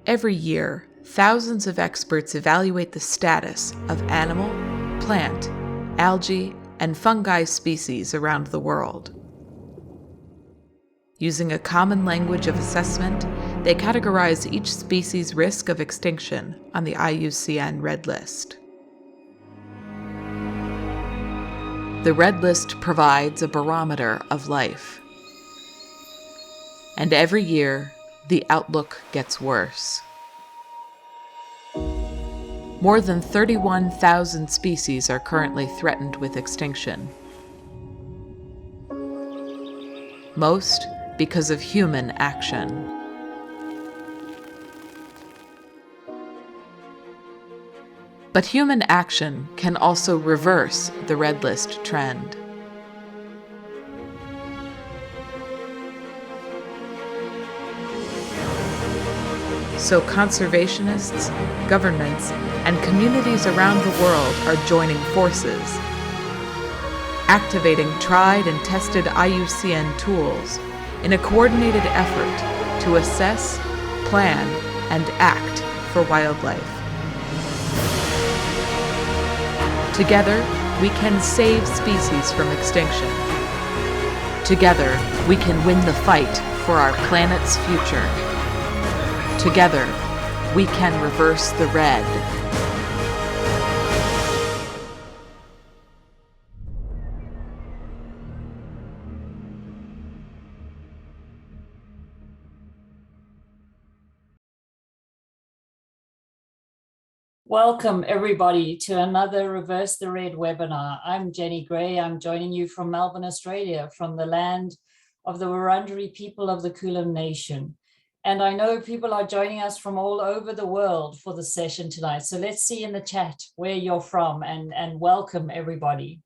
Every year, thousands of experts evaluate the status of animal, plant, algae, and fungi species around the world. Using a common language of assessment, they categorize each species' risk of extinction on the IUCN Red List. The Red List provides a barometer of life. And every year, the outlook gets worse. More than 31,000 species are currently threatened with extinction. Most because of human action. But human action can also reverse the Red List trend. So conservationists, governments, and communities around the world are joining forces, activating tried and tested IUCN tools in a coordinated effort to assess, plan, and act for wildlife. Together, we can save species from extinction. Together, we can win the fight for our planet's future. Together, we can reverse the red. Welcome everybody to another Reverse the Red webinar. I'm Jenny Gray. I'm joining you from Melbourne, Australia, from the land of the Wurundjeri people of the Kulin Nation. And I know people are joining us from all over the world for the session tonight. So let's see in the chat where you're from and welcome everybody.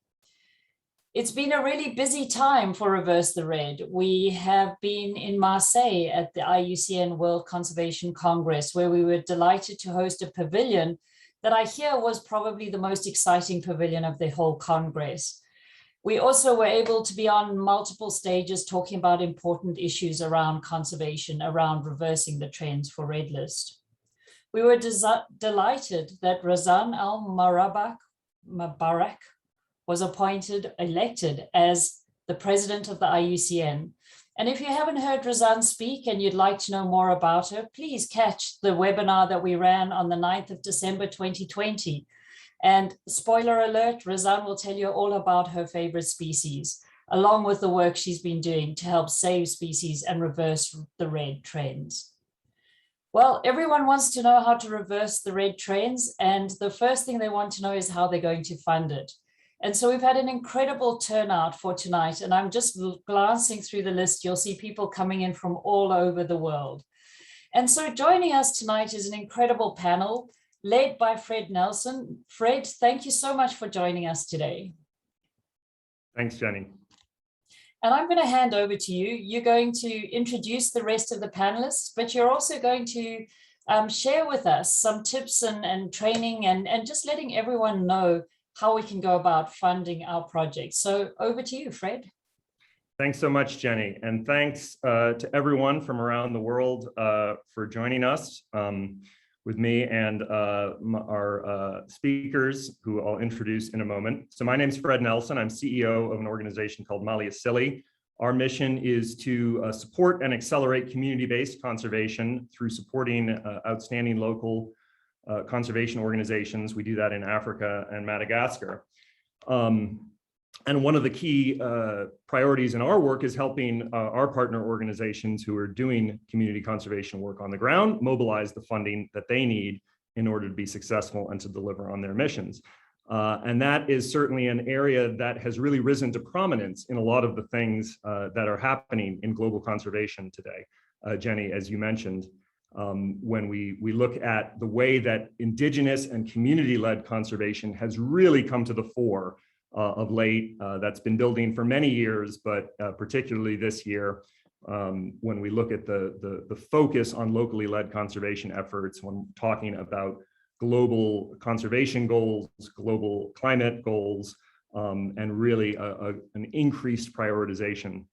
It's been a really busy time for Reverse the Red. We have been in Marseille at the IUCN World Conservation Congress, where we were delighted to host a pavilion that I hear was probably the most exciting pavilion of the whole Congress. We also were able to be on multiple stages talking about important issues around conservation, around reversing the trends for Red List. We were delighted that Razan Al-Mubarak was elected as the president of the IUCN. And if you haven't heard Razan speak and you'd like to know more about her, please catch the webinar that we ran on the 9th of December 2020. And spoiler alert, Razan will tell you all about her favorite species, along with the work she's been doing to help save species and reverse the red trends. Well, everyone wants to know how to reverse the red trends, and the first thing they want to know is how they're going to fund it. And so we've had an incredible turnout for tonight, and I'm just glancing through the list. You'll see people coming in from all over the world. And so joining us tonight is an incredible panel led by Fred Nelson. Fred, thank you so much for joining us today. Thanks, Jenny. And I'm going to hand over to you. You're going to introduce the rest of the panelists, but you're also going to share with us some tips and training and just letting everyone know how we can go about funding our project. So over to you, Fred. Thanks so much, Jenny. And thanks to everyone from around the world for joining us with me and our speakers, who I'll introduce in a moment. So my name's Fred Nelson. I'm CEO of an organization called Maliasili. Our mission is to support and accelerate community-based conservation through supporting outstanding local conservation organizations. We do that in Africa and Madagascar. And one of the key priorities in our work is helping our partner organizations who are doing community conservation work on the ground mobilize the funding that they need in order to be successful and to deliver on their missions. And that is certainly an area that has really risen to prominence in a lot of the things that are happening in global conservation today. Jenny, as you mentioned, when we look at the way that indigenous and community-led conservation has really come to the fore of late, that's been building for many years, but particularly this year, when we look at the focus on locally led conservation efforts, when talking about global conservation goals, global climate goals, and really an increased prioritization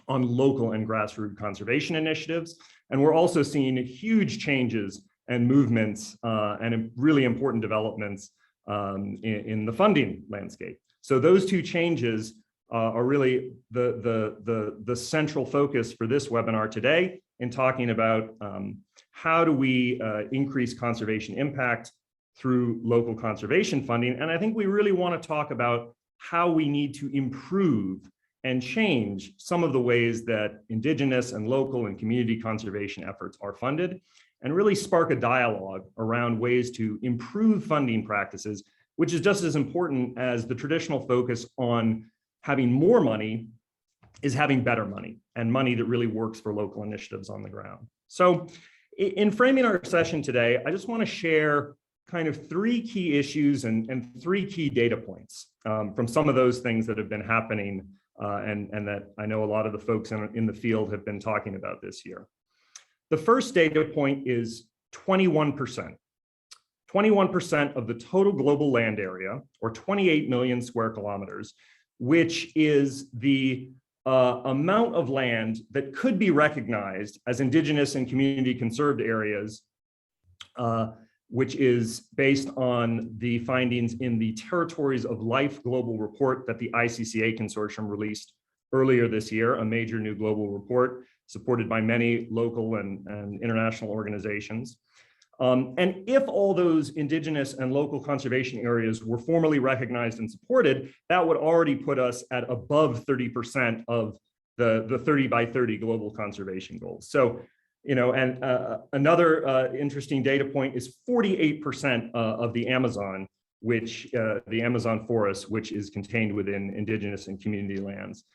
on local and grassroots conservation initiatives. And we're also seeing huge changes and movements and really important developments in the funding landscape. So those two changes are really the central focus for this webinar today in talking about how do we increase conservation impact through local conservation funding. And I think we really want to talk about how we need to improve and change some of the ways that Indigenous and local and community conservation efforts are funded, and really spark a dialogue around ways to improve funding practices, which is just as important as the traditional focus on having more money is having better money, and money that really works for local initiatives on the ground. So in framing our session today, I just want to share kind of three key issues and three key data points from some of those things that have been happening and that I know a lot of the folks in the field have been talking about this year. The first data point is 21%. 21% of the total global land area, or 28 million square kilometers, which is the amount of land that could be recognized as Indigenous and community conserved areas, which is based on the findings in the Territories of Life Global Report that the ICCA Consortium released earlier this year, a major new global report supported by many local and international organizations. And if all those Indigenous and local conservation areas were formally recognized and supported, that would already put us at above 30% of the 30 by 30 global conservation goals. So, you know, and another interesting data point is 48% of the Amazon, which the Amazon forest, which is contained within Indigenous and community lands.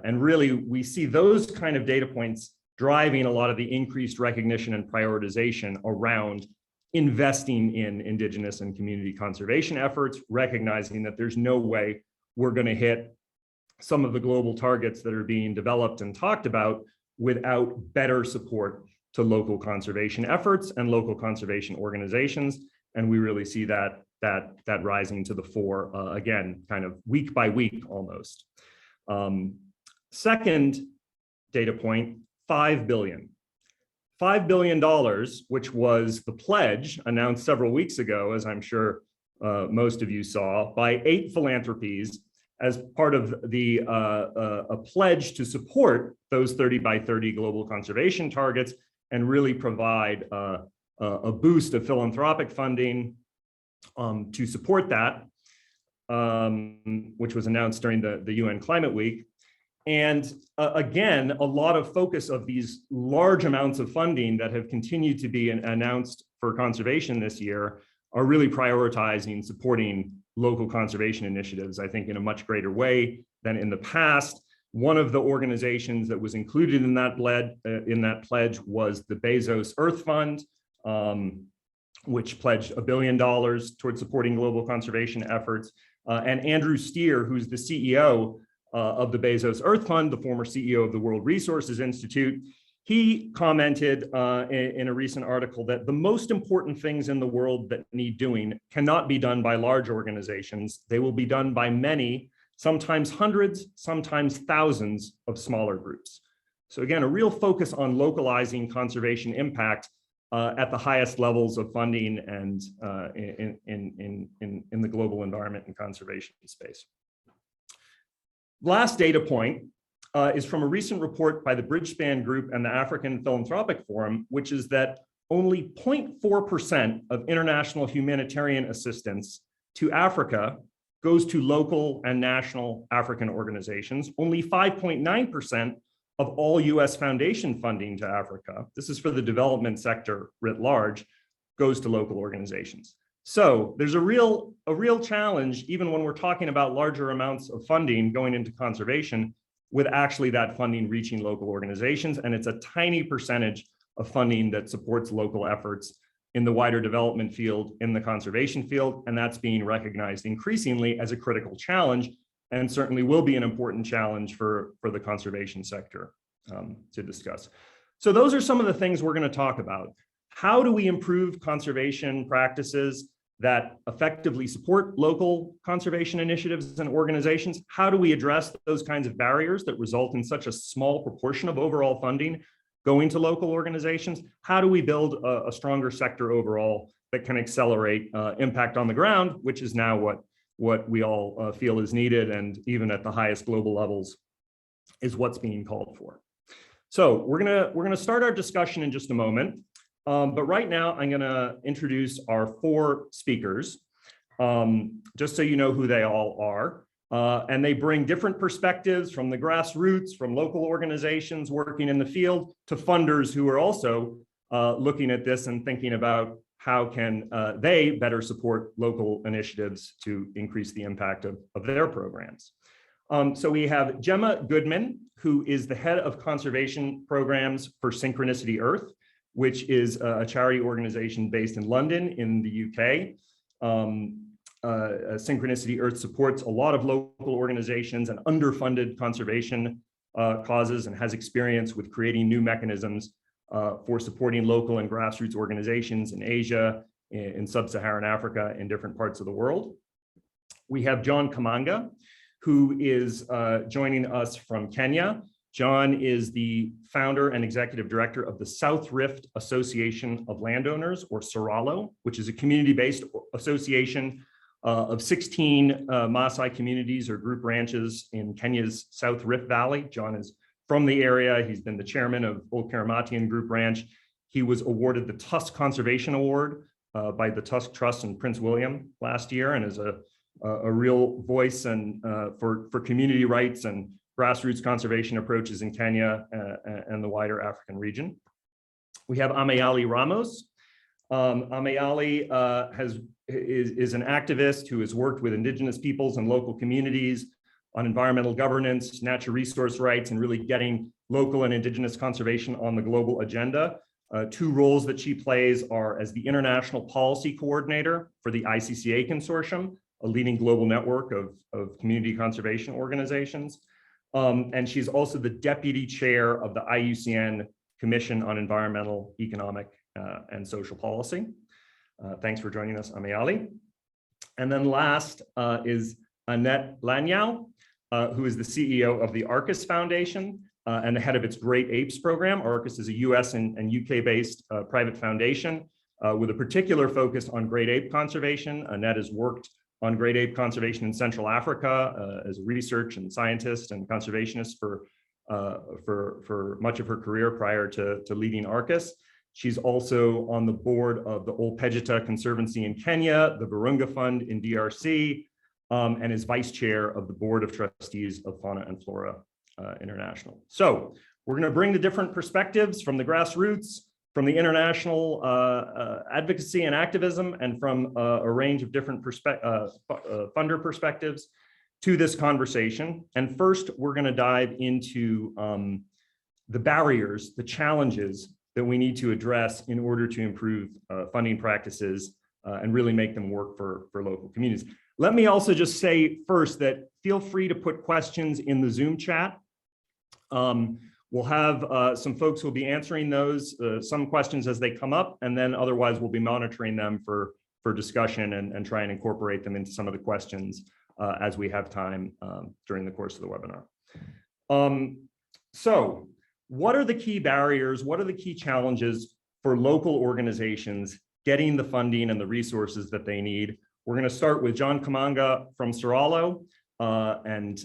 And really, we see those kind of data points driving a lot of the increased recognition and prioritization around investing in Indigenous and community conservation efforts, recognizing that there's no way we're going to hit some of the global targets that are being developed and talked about without better support to local conservation efforts and local conservation organizations. And we really see that rising to the fore, again, kind of week by week almost. Second data point, $5 billion. $5 billion, which was the pledge announced several weeks ago, as I'm sure most of you saw, by 8 philanthropies as part of the a pledge to support those 30 by 30 global conservation targets and really provide a boost of philanthropic funding to support that, which was announced during the UN Climate Week. And again, a lot of focus of these large amounts of funding that have continued to be announced for conservation this year are really prioritizing supporting local conservation initiatives, I think, in a much greater way than in the past. One of the organizations that was included in that pledge was the Bezos Earth Fund, which pledged $1 billion towards supporting global conservation efforts. And Andrew Steer, who's the CEO of the Bezos Earth Fund, the former CEO of the World Resources Institute, he commented in a recent article that the most important things in the world that need doing cannot be done by large organizations. They will be done by many, sometimes hundreds, sometimes thousands of smaller groups. So again, a real focus on localizing conservation impact at the highest levels of funding and in the global environment and conservation space. Last data point is from a recent report by the Bridgespan Group and the African Philanthropic Forum, which is that only 0.4% of international humanitarian assistance to Africa goes to local and national African organizations. Only 5.9% of all US foundation funding to Africa, this is for the development sector writ large, goes to local organizations. So there's a real challenge, even when we're talking about larger amounts of funding going into conservation, with actually that funding reaching local organizations. And it's a tiny percentage of funding that supports local efforts in the wider development field, in the conservation field, and that's being recognized increasingly as a critical challenge, and certainly will be an important challenge for the conservation sector to discuss. So those are some of the things we're going to talk about. How do we improve conservation practices that effectively support local conservation initiatives and organizations? How do we address those kinds of barriers that result in such a small proportion of overall funding going to local organizations. How do we build a stronger sector overall that can accelerate impact on the ground, which is now what we all feel is needed, and even at the highest global levels is what's being called for. So we're gonna start our discussion in just a moment, but right now I'm gonna introduce our 4 speakers, just so you know who they all are. And they bring different perspectives from the grassroots, from local organizations working in the field, to funders who are also looking at this and thinking about how can they better support local initiatives to increase the impact of their programs. So we have Gemma Goodman, who is the head of conservation programs for Synchronicity Earth, which is a charity organization based in London in the UK. Synchronicity Earth supports a lot of local organizations and underfunded conservation causes, and has experience with creating new mechanisms for supporting local and grassroots organizations in Asia, in sub-Saharan Africa, in different parts of the world. We have John Kamanga, who is joining us from Kenya. John is the founder and executive director of the South Rift Association of Landowners, or Soralo, which is a community-based association of 16 Maasai communities or group ranches in Kenya's South Rift Valley. John is from the area. He's been the chairman of Old Karamatian Group Ranch. He was awarded the Tusk Conservation Award by the Tusk Trust and Prince William last year, and is a real voice and for community rights and grassroots conservation approaches in Kenya and the wider African region. We have Ameyali Ramos. Ameyali is an activist who has worked with indigenous peoples and local communities on environmental governance, natural resource rights, and really getting local and indigenous conservation on the global agenda. 2 roles that she plays are as the international policy coordinator for the ICCA Consortium, a leading global network of community conservation organizations. And she's also the deputy chair of the IUCN Commission on Environmental, Economic, and Social Policy. Thanks for joining us, Ameyali. And then last is Annette Lanjouw, who is the CEO of the Arcus Foundation and the head of its Great Apes program. Arcus is a US and UK-based private foundation with a particular focus on great ape conservation. Annette has worked on great ape conservation in Central Africa as a research and scientist and conservationist for much of her career prior to leading Arcus. She's also on the board of the Ol Pejeta Conservancy in Kenya, the Virunga Fund in DRC, and is vice chair of the board of trustees of Fauna and Flora International. So we're going to bring the different perspectives from the grassroots, from the international advocacy and activism, and from a range of different funder perspectives to this conversation. And first, we're going to dive into the barriers, the challenges that we need to address in order to improve funding practices and really make them work for local communities. Let me also just say first that feel free to put questions in the Zoom chat. We'll have some folks who will be answering those, some questions as they come up, and then otherwise we'll be monitoring them for discussion and try and incorporate them into some of the questions as we have time during the course of the webinar. So what are the key barriers? What are the key challenges for local organizations getting the funding and the resources that they need? We're going to start with John Kamanga from Soralo. And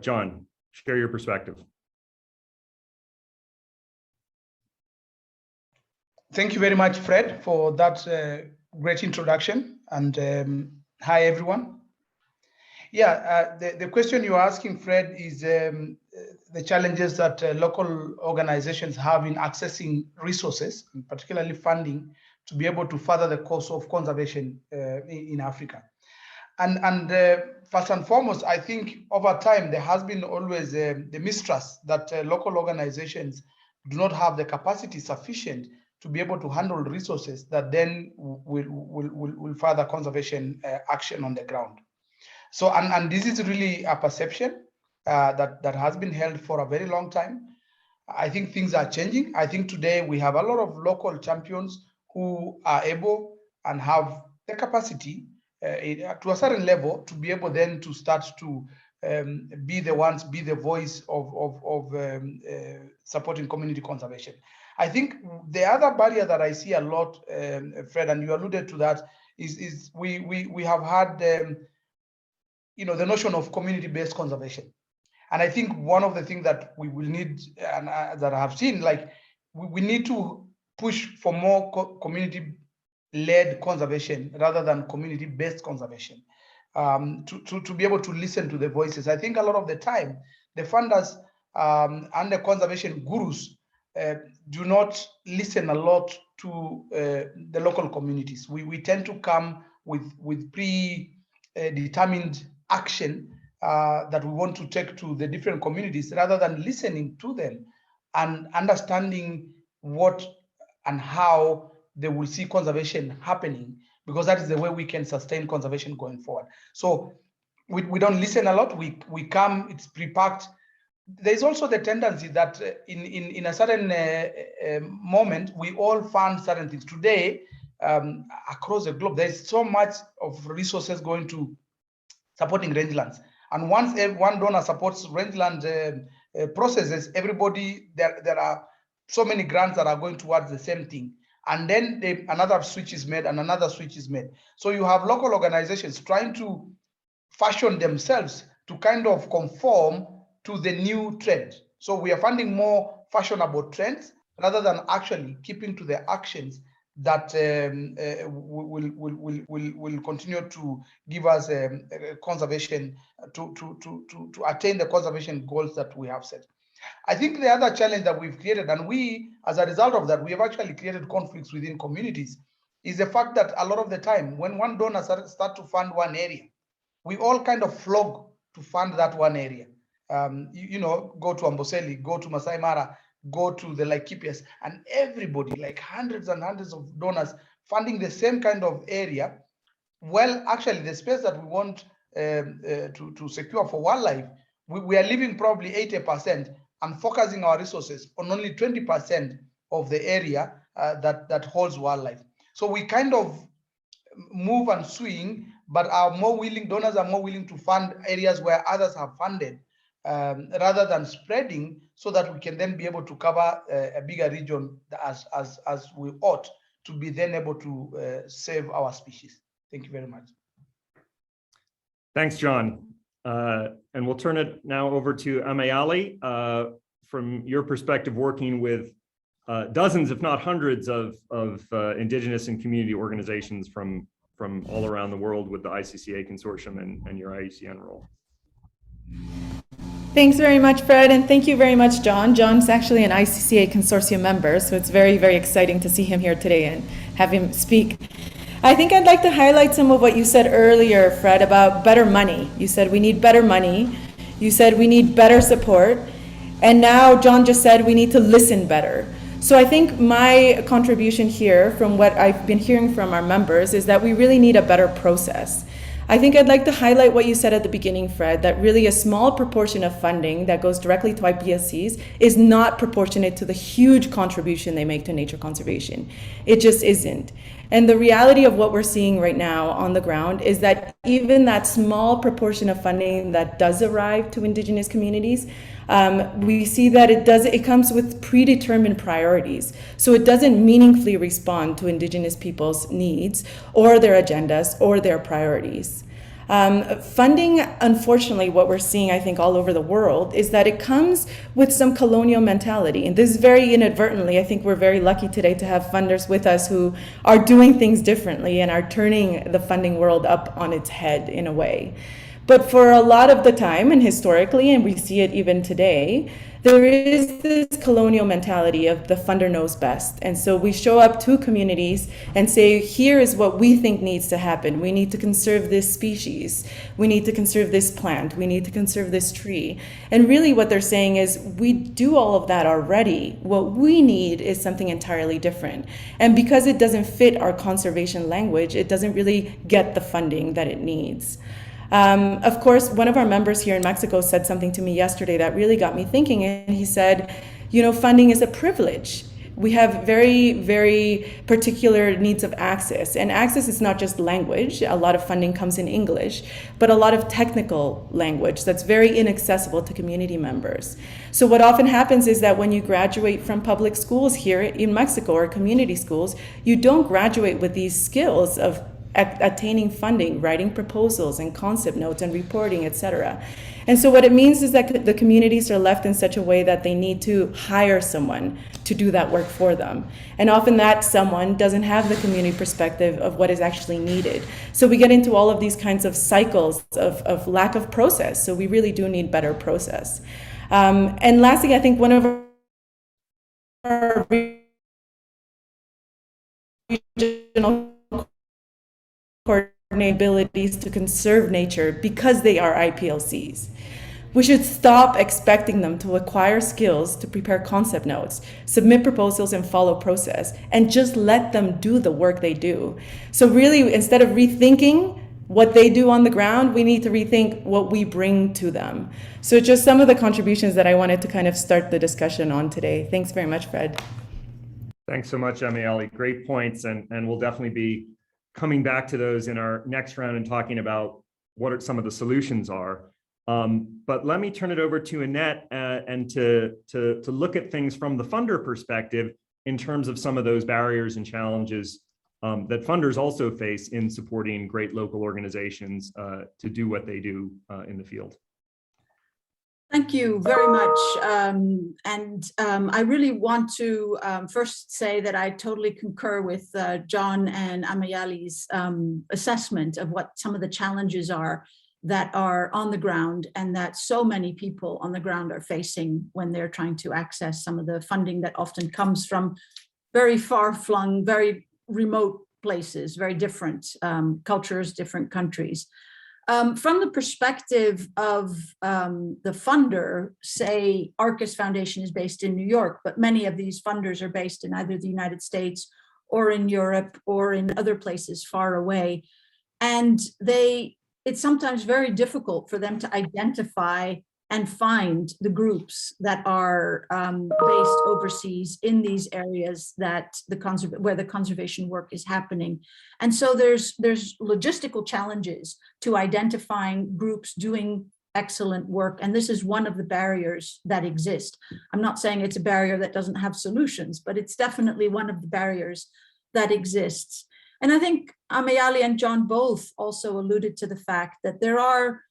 John, share your perspective. Thank you very much, Fred, for that great introduction. And hi, everyone. Yeah, the question you're asking, Fred, is the challenges that local organizations have in accessing resources, and particularly funding, to be able to further the cause of conservation in Africa. And first and foremost, I think over time, there has been always the mistrust that local organizations do not have the capacity sufficient to be able to handle resources that then will further conservation action on the ground. So, and this is really a perception that has been held for a very long time. I think things are changing. I think today we have a lot of local champions who are able and have the capacity to a certain level to be able then to start to be the voice of supporting community conservation. I think the other barrier that I see a lot, Fred, and you alluded to that, is we have had the notion of community-based conservation. And I think one of the things that we will need, and that I have seen, like we need to push for more community-led conservation rather than community-based conservation, to be able to listen to the voices. I think a lot of the time, the funders and the conservation gurus do not listen a lot to the local communities. We tend to come with predetermined action that we want to take to the different communities rather than listening to them and understanding what and how they will see conservation happening, because that is the way we can sustain conservation going forward. So we don't listen a lot. We come, it's pre-packed. There's also the tendency that in a certain moment, we all fund certain things. Today, across the globe, there's so much of resources going to supporting rangelands. And once one donor supports rangeland processes, everybody, there are so many grants that are going towards the same thing. And then another switch is made and another switch is made. So you have local organizations trying to fashion themselves to kind of conform to the new trend. So we are funding more fashionable trends rather than actually keeping to the actions that will continue to give us conservation, to attain the conservation goals that we have set. I think the other challenge that we've created, and we, as a result of that, we have actually created conflicts within communities, is the fact that a lot of the time, when one donor starts to fund one area, we all kind of flog to fund that one area. Go to Amboseli, go to Masai Mara, go to the Laikipias, and everybody, like hundreds and hundreds of donors funding the same kind of area. Well, actually, the space that we want to secure for wildlife, we are leaving probably 80% and focusing our resources on only 20% of the area that holds wildlife. So we kind of move and swing, but donors are more willing to fund areas where others have funded, rather than spreading, so that we can then be able to cover a bigger region as we ought to be then able to save our species. Thank you very much. Thanks, John. And we'll turn it now over to Ameyali. From your perspective, working with dozens, if not hundreds, of indigenous and community organizations from all around the world with the ICCA Consortium and your IUCN role. Thanks very much, Fred, and thank you very much, John. John's actually an ICCA Consortium member, so it's very, very exciting to see him here today and have him speak. I think I'd like to highlight some of what you said earlier, Fred, about better money. You said we need better money. You said we need better support. And now John just said we need to listen better. So I think my contribution here from what I've been hearing from our members is that we really need a better process. I think I'd like to highlight what you said at the beginning, Fred, that really a small proportion of funding that goes directly to IPSCs is not proportionate to the huge contribution they make to nature conservation. It just isn't. And the reality of what we're seeing right now on the ground is that even that small proportion of funding that does arrive to Indigenous communities, we see that it comes with predetermined priorities. So it doesn't meaningfully respond to Indigenous people's needs or their agendas or their priorities. Funding, unfortunately, what we're seeing, I think, all over the world is that it comes with some colonial mentality. And this is very inadvertently, I think we're very lucky today to have funders with us who are doing things differently and are turning the funding world up on its head in a way. But for a lot of the time, and historically, and we see it even today, there is this colonial mentality of the funder knows best. And so we show up to communities and say, here is what we think needs to happen. We need to conserve this species. We need to conserve this plant. We need to conserve this tree. And really what they're saying is, we do all of that already. What we need is something entirely different. And because it doesn't fit our conservation language, it doesn't really get the funding that it needs. Of course, one of our members here in Mexico said something to me yesterday that really got me thinking, and he said, funding is a privilege. we have very, very particular needs of access. And access is not just language. A lot of funding comes in English, but a lot of technical language that's very inaccessible to community members. So what often happens is that when you graduate from public schools here in Mexico or community schools, you don't graduate with these skills of attaining funding, writing proposals and concept notes and reporting, etc. And so what it means is that the communities are left in such a way that they need to hire someone to do that work for them. And often that someone doesn't have the community perspective of what is actually needed. So we get into all of these kinds of cycles of lack of process. So we really do need better process. And lastly, I think one of our regional abilities to conserve nature because they are IPLCs. We should stop expecting them to acquire skills to prepare concept notes, submit proposals and follow process, and just let them do the work they do. So really, instead of rethinking what they do on the ground, we need to rethink what we bring to them. So just some of the contributions that I wanted to kind of start the discussion on today. Thanks very much, Fred. Thanks so much, Ameyali. Great points, and we'll definitely be coming back to those in our next round and talking about what some of the solutions are. But let me turn it over to Annette and to look at things from the funder perspective in terms of some of those barriers and challenges that funders also face in supporting great local organizations to do what they do in the field. Thank you very much. I really want to first say that I totally concur with John and Ameyali's assessment of what some of the challenges are that are on the ground and that so many people on the ground are facing when they're trying to access some of the funding that often comes from very far-flung, very remote places, very different cultures, different countries. From the perspective of the funder, say Arcus Foundation is based in New York, but many of these funders are based in either the United States or in Europe or in other places far away. And it's sometimes very difficult for them to identify and find the groups that are based overseas in these areas that where the conservation work is happening. And so there's logistical challenges to identifying groups doing excellent work. And this is one of the barriers that exist. I'm not saying it's a barrier that doesn't have solutions, but it's definitely one of the barriers that exists. And I think Ameyali and John both also alluded to the fact that there are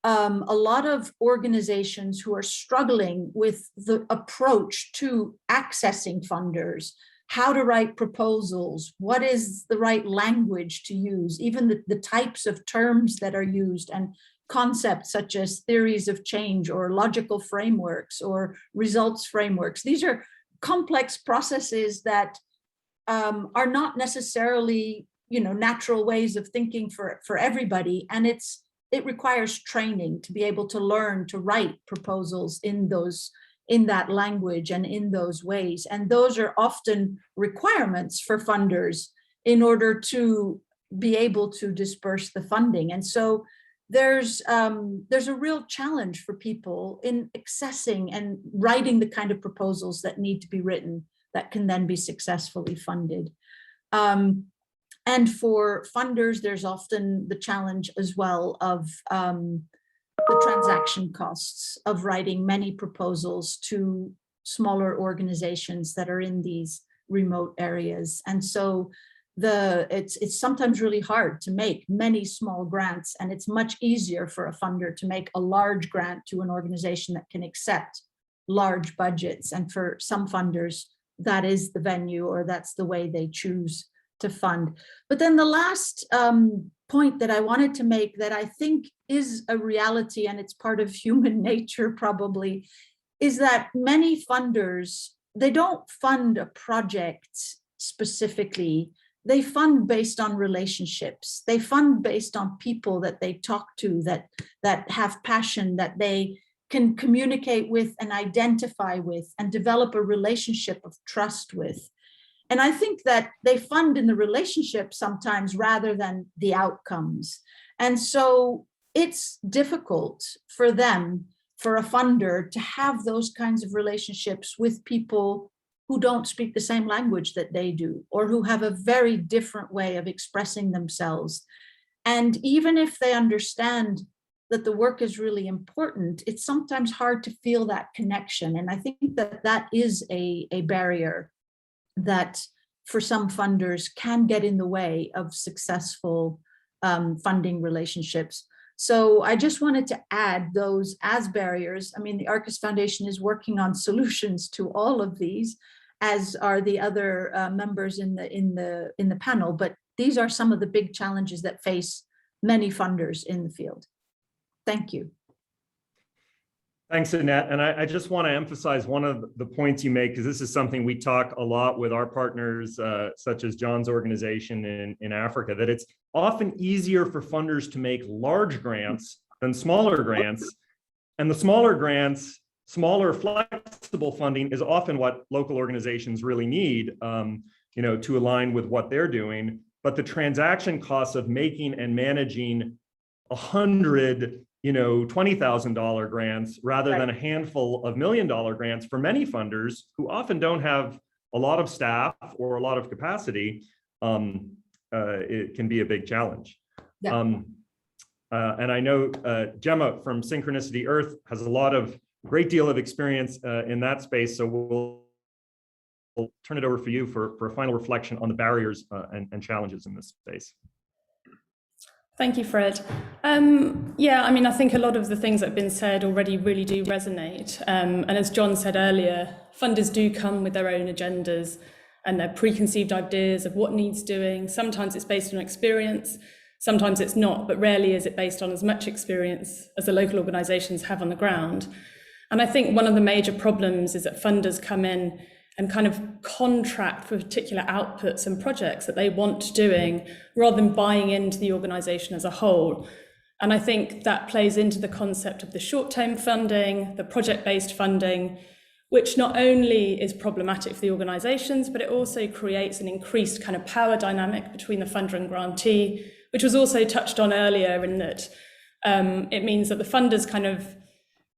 a lot of organizations who are struggling with the approach to accessing funders, how to write proposals, what is the right language to use, even the types of terms that are used, and concepts such as theories of change or logical frameworks or results frameworks. These are complex processes that are not necessarily, natural ways of thinking for everybody, and it requires training to be able to learn to write proposals in that language and in those ways. And those are often requirements for funders in order to be able to disperse the funding. And so there's a real challenge for people in accessing and writing the kind of proposals that need to be written that can then be successfully funded. And for funders, there's often the challenge as well of the transaction costs of writing many proposals to smaller organizations that are in these remote areas. And so it's sometimes really hard to make many small grants, and it's much easier for a funder to make a large grant to an organization that can accept large budgets. And for some funders, that is the venue, or that's the way they choose to fund. But then the last point that I wanted to make that I think is a reality, and it's part of human nature probably, is that many funders, they don't fund a project specifically. They fund based on relationships. They fund based on people that they talk to, that have passion, that they can communicate with and identify with and develop a relationship of trust with. And I think that they fund in the relationship sometimes rather than the outcomes. And so it's difficult for them, for a funder, to have those kinds of relationships with people who don't speak the same language that they do, or who have a very different way of expressing themselves. And even if they understand that the work is really important, it's sometimes hard to feel that connection. And I think that that is a barrier that for some funders can get in the way of successful funding relationships. So I just wanted to add those as barriers. I mean, the Arcus Foundation is working on solutions to all of these, as are the other members in the panel. But these are some of the big challenges that face many funders in the field. Thank you. Thanks, Annette. And I just want to emphasize one of the points you make, because this is something we talk a lot with our partners, such as John's organization in Africa, that it's often easier for funders to make large grants than smaller grants. And the smaller grants, smaller flexible funding is often what local organizations really need, to align with what they're doing. But the transaction costs of making and managing 100 $20,000 grants rather than a handful of $1 million grants for many funders who often don't have a lot of staff or a lot of capacity, it can be a big challenge. Yeah. And I know Gemma from Synchronicity Earth has a great deal of experience in that space. So we'll turn it over for you for a final reflection on the barriers and challenges in this space. Thank you, Fred. Yeah, I mean, I think a lot of the things that have been said already really do resonate. And as John said earlier, funders do come with their own agendas and their preconceived ideas of what needs doing. Sometimes it's based on experience, sometimes it's not, but rarely is it based on as much experience as the local organisations have on the ground. And I think one of the major problems is that funders come in and kind of contract for particular outputs and projects that they want doing rather than buying into the organisation as a whole. And I think that plays into the concept of the short-term funding, the project-based funding, which not only is problematic for the organisations, but it also creates an increased kind of power dynamic between the funder and grantee, which was also touched on earlier, in that it means that the funders kind of,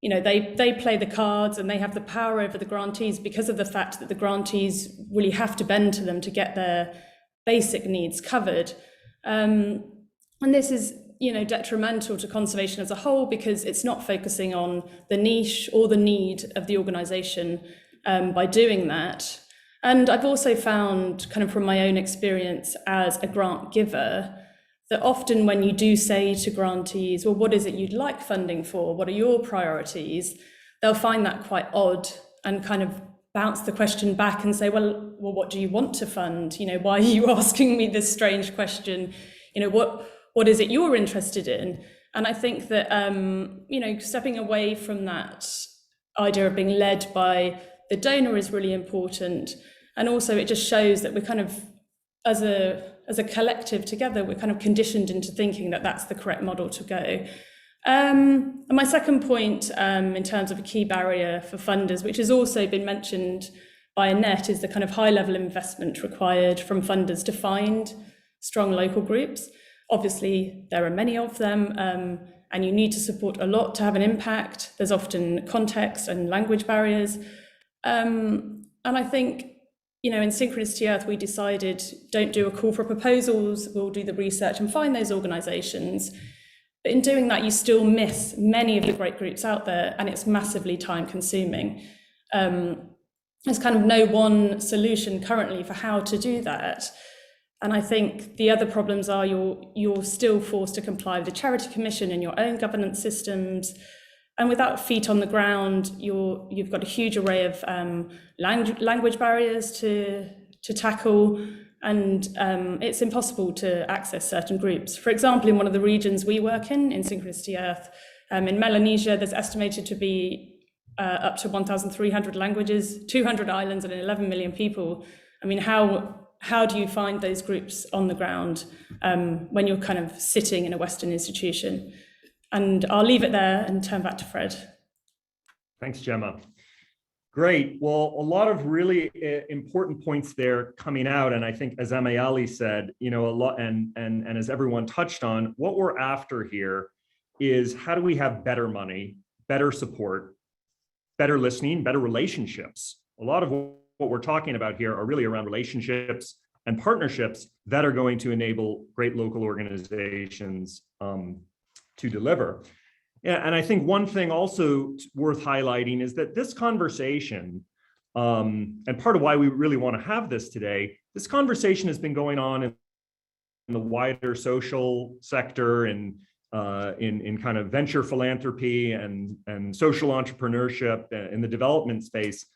they play the cards and they have the power over the grantees because of the fact that the grantees really have to bend to them to get their basic needs covered. And this is, detrimental to conservation as a whole because it's not focusing on the niche or the need of the organisation by doing that. And I've also found, kind of from my own experience as a grant giver, that often when you do say to grantees, well, what is it you'd like funding for? What are your priorities? They'll find that quite odd and kind of bounce the question back and say, well, what do you want to fund? Why are you asking me this strange question? What is it you're interested in? And I think that, stepping away from that idea of being led by the donor is really important. And also it just shows that we're kind of, as a collective together, we're kind of conditioned into thinking that that's the correct model to go. And my second point, in terms of a key barrier for funders, which has also been mentioned by Annette, is the kind of high level investment required from funders to find strong local groups. Obviously, there are many of them, and you need to support a lot to have an impact. There's often context and language barriers. And I think, in Synchronicity Earth, we decided, don't do a call for proposals, we'll do the research and find those organisations. But in doing that, you still miss many of the great groups out there, and it's massively time consuming. There's kind of no one solution currently for how to do that. And I think the other problems are you're still forced to comply with the Charity Commission and your own governance systems. And without feet on the ground, you've got a huge array of language barriers to tackle, and it's impossible to access certain groups. For example, in one of the regions we work in Synchronicity Earth, in Melanesia, there's estimated to be up to 1,300 languages, 200 islands, and 11 million people. I mean, how do you find those groups on the ground when you're kind of sitting in a Western institution? And I'll leave it there and turn back to Fred. Thanks, Gemma. Great. Well, a lot of really important points there coming out. And I think, as Ameyali said, a lot, and as everyone touched on, what we're after here is how do we have better money, better support, better listening, better relationships. A lot of what we're talking about here are really around relationships and partnerships that are going to enable great local organizations to deliver. Yeah, and I think one thing also worth highlighting is that this conversation, and part of why we really want to have this today, this conversation has been going on in the wider social sector and in kind of venture philanthropy and social entrepreneurship in the development space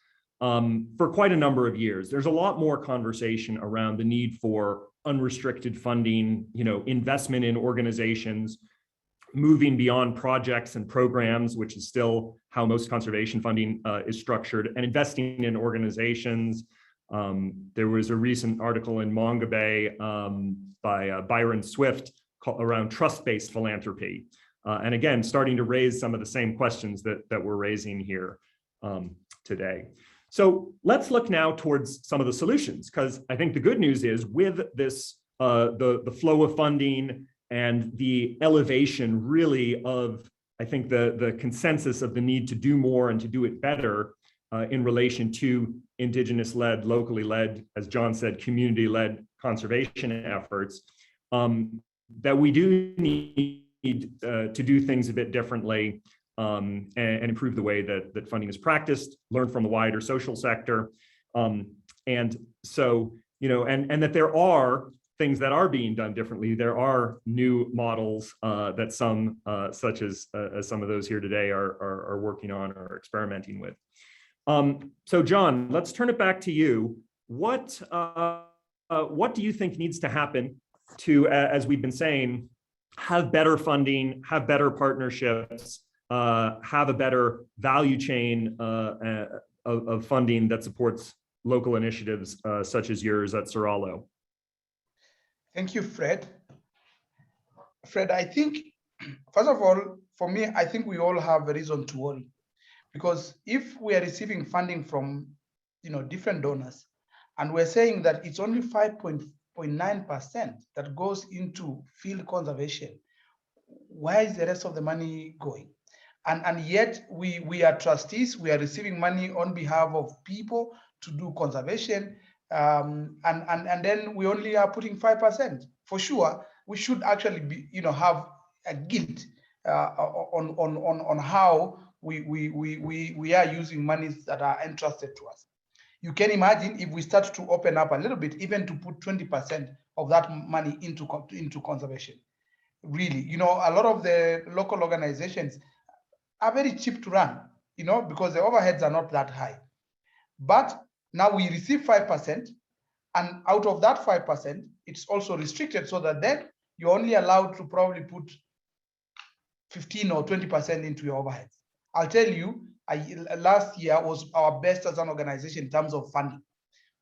for quite a number of years. There's a lot more conversation around the need for unrestricted funding, investment in organizations, moving beyond projects and programs, which is still how most conservation funding is structured, and investing in organizations. There was a recent article in Manga Bay by Byron Swift around trust-based philanthropy. And again, starting to raise some of the same questions that we're raising here today. So let's look now towards some of the solutions, because I think the good news is with this, the flow of funding and the elevation really of, I think, the consensus of the need to do more and to do it better in relation to Indigenous-led, locally led, as John said, community-led conservation efforts, that we do need to do things a bit differently and improve the way that funding is practiced, learn from the wider social sector. And so, and that there are things that are being done differently. There are new models that some, such as some of those here today, are working on or experimenting with. So John, let's turn it back to you. What do you think needs to happen to, as we've been saying, have better funding, have better partnerships, have a better value chain of funding that supports local initiatives such as yours at Serralo? Thank you, Fred. Fred, I think, first of all, for me, I think we all have a reason to worry. Because if we are receiving funding from different donors, and we're saying that it's only 5.9% that goes into field conservation, where is the rest of the money going? And yet we are trustees, we are receiving money on behalf of people to do conservation, and then we only are putting 5%. For sure, we should actually be, have a guilt on how we are using monies that are entrusted to us. You can imagine if we start to open up a little bit, even to put 20% of that money into conservation. Really, a lot of the local organizations are very cheap to run, because the overheads are not that high. But now we receive 5%, and out of that 5%, it's also restricted so that then you're only allowed to probably put 15 or 20% into your overheads. I'll tell you, last year was our best as an organization in terms of funding.